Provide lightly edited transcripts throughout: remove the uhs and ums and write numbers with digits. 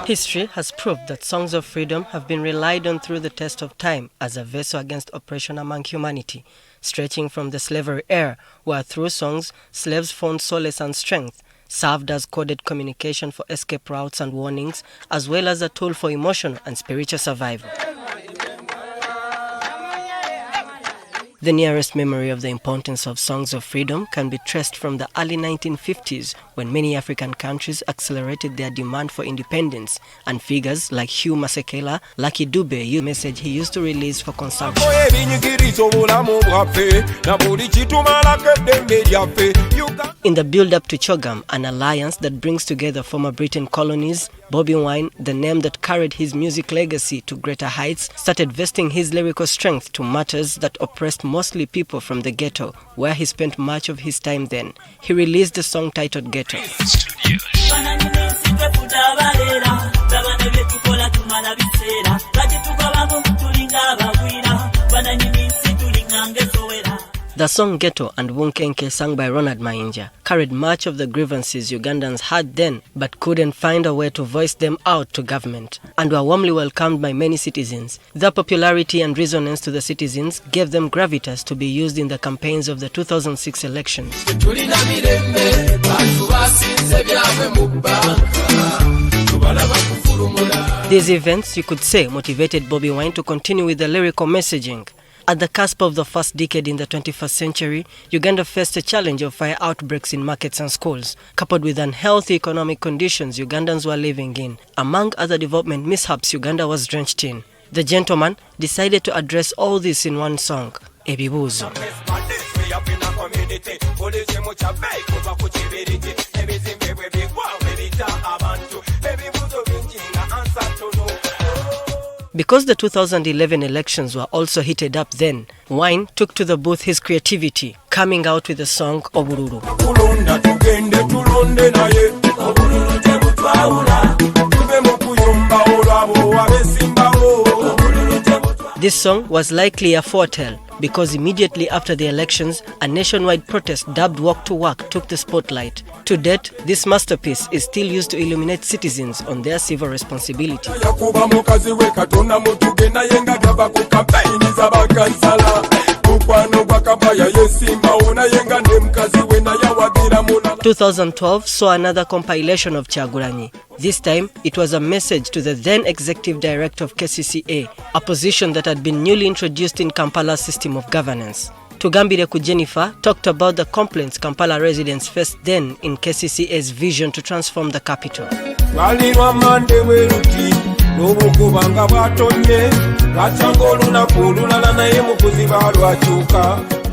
History has proved that songs of freedom have been relied on through the test of time as a vessel against oppression among humanity, stretching from the slavery era, where through songs slaves found solace and strength, served as coded communication for escape routes and warnings, as well as a tool for emotional and spiritual survival. The nearest memory of the importance of songs of freedom can be traced from the early 1950s, when many African countries accelerated their demand for independence, and figures like Hugh Masekela, Lucky Dube used a message he used to release for consumption. In the build-up to Chogam, an alliance that brings together former Britain colonies, Bobby Wine, the name that carried his music legacy to greater heights, started vesting his lyrical strength to matters that oppressed mostly people from the ghetto, where he spent much of his time then. He released the song titled Ghetto. The song Ghetto and Wunkenke, sung by Ronald Mainja, carried much of the grievances Ugandans had then but couldn't find a way to voice them out to government, and were warmly welcomed by many citizens. Their popularity and resonance to the citizens gave them gravitas to be used in the campaigns of the 2006 elections. These events, you could say, motivated Bobby Wine to continue with the lyrical messaging. At the cusp of the first decade in the 21st century, Uganda faced a challenge of fire outbreaks in markets and schools, coupled with unhealthy economic conditions Ugandans were living in. Among other development mishaps Uganda was drenched in, the gentleman decided to address all this in one song, Ebibuzo. Because the 2011 elections were also heated up then, Wine took to the booth his creativity, coming out with the song Obururu. This song was likely a foretell, because immediately after the elections, a nationwide protest dubbed Walk to Work took the spotlight. To date, this masterpiece is still used to illuminate citizens on their civil responsibility. "2012 saw another compilation of Kyagulanyi. This time, it was a message to the then executive director of KCCA, a position that had been newly introduced in Kampala's system of governance. Tugambireku Jennifer talked about the complaints Kampala residents faced then in KCCA's vision to transform the capital.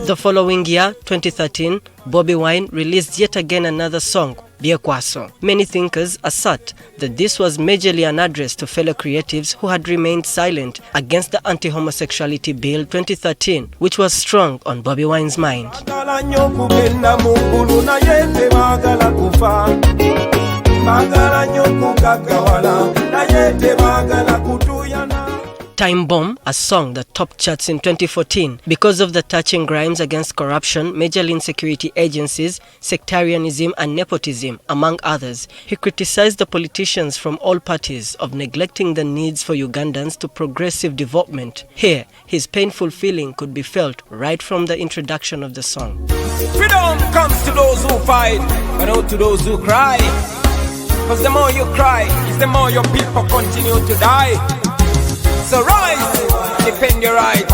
The following year, 2013, Bobby Wine released yet again another song, Biekwaso. Many thinkers assert that this was majorly an address to fellow creatives who had remained silent against the Anti-Homosexuality Bill 2013, which was strong on Bobby Wine's mind. Time Bomb, a song that topped charts in 2014 because of the touching rhymes against corruption, majorly in security agencies, sectarianism and nepotism, among others. He criticized the politicians from all parties of neglecting the needs for Ugandans to progressive development. Here, his painful feeling could be felt right from the introduction of the song. Freedom comes to those who fight, but not to those who cry. Because the more you cry, is the more your people continue to die. So rise, defend your rights.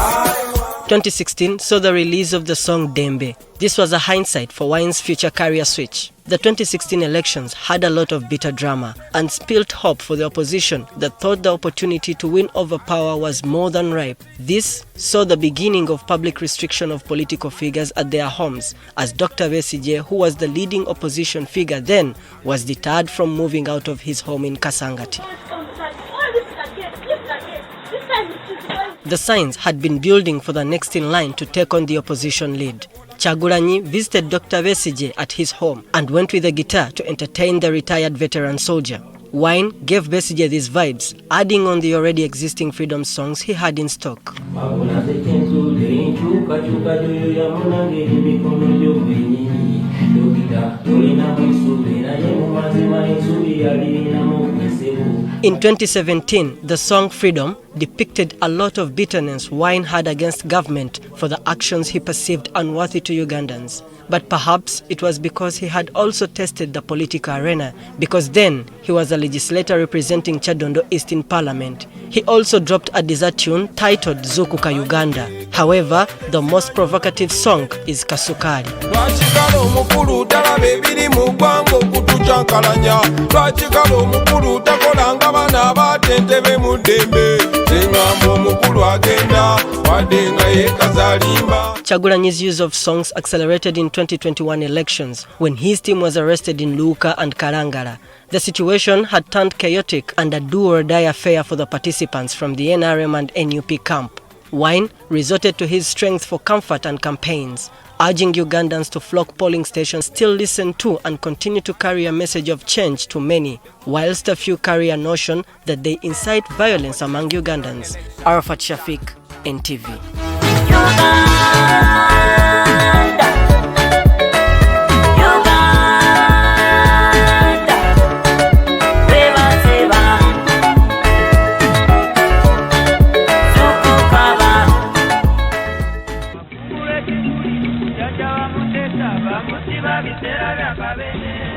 2016 saw the release of the song Dembe. This was a hindsight for Wine's future career switch. The 2016 elections had a lot of bitter drama and spilled hope for the opposition that thought the opportunity to win over power was more than ripe. This saw the beginning of public restriction of political figures at their homes, as Dr. Besigye, who was the leading opposition figure then, was deterred from moving out of his home in Kasangati. The signs had been building for the next in line to take on the opposition lead. Kyagulanyi visited Dr. Besigye at his home and went with a guitar to entertain the retired veteran soldier. Wine gave Besigye these vibes, adding on the already existing freedom songs he had in stock. In 2017, the song Freedom depicted a lot of bitterness Wine had against government for the actions he perceived unworthy to Ugandans. But perhaps it was because he had also tested the political arena, because then he was a legislator representing Kyadondo East in Parliament. He also dropped a desert tune titled Zukuka Uganda. However, the most provocative song is Kasukari. Kyagulanyi's use of songs accelerated in 2021 elections when his team was arrested in Luuka and Karangala. The situation had turned chaotic and a do-or-die affair for the participants from the NRM and NUP camp. Wine resorted to his strength for comfort and campaigns, urging Ugandans to flock polling stations, still listen to and continue to carry a message of change to many, whilst a few carry a notion that they incite violence among Ugandans. Arafat Shafiq, NTV. Jaja wa mutesa, bamusiba bisera bya kabene.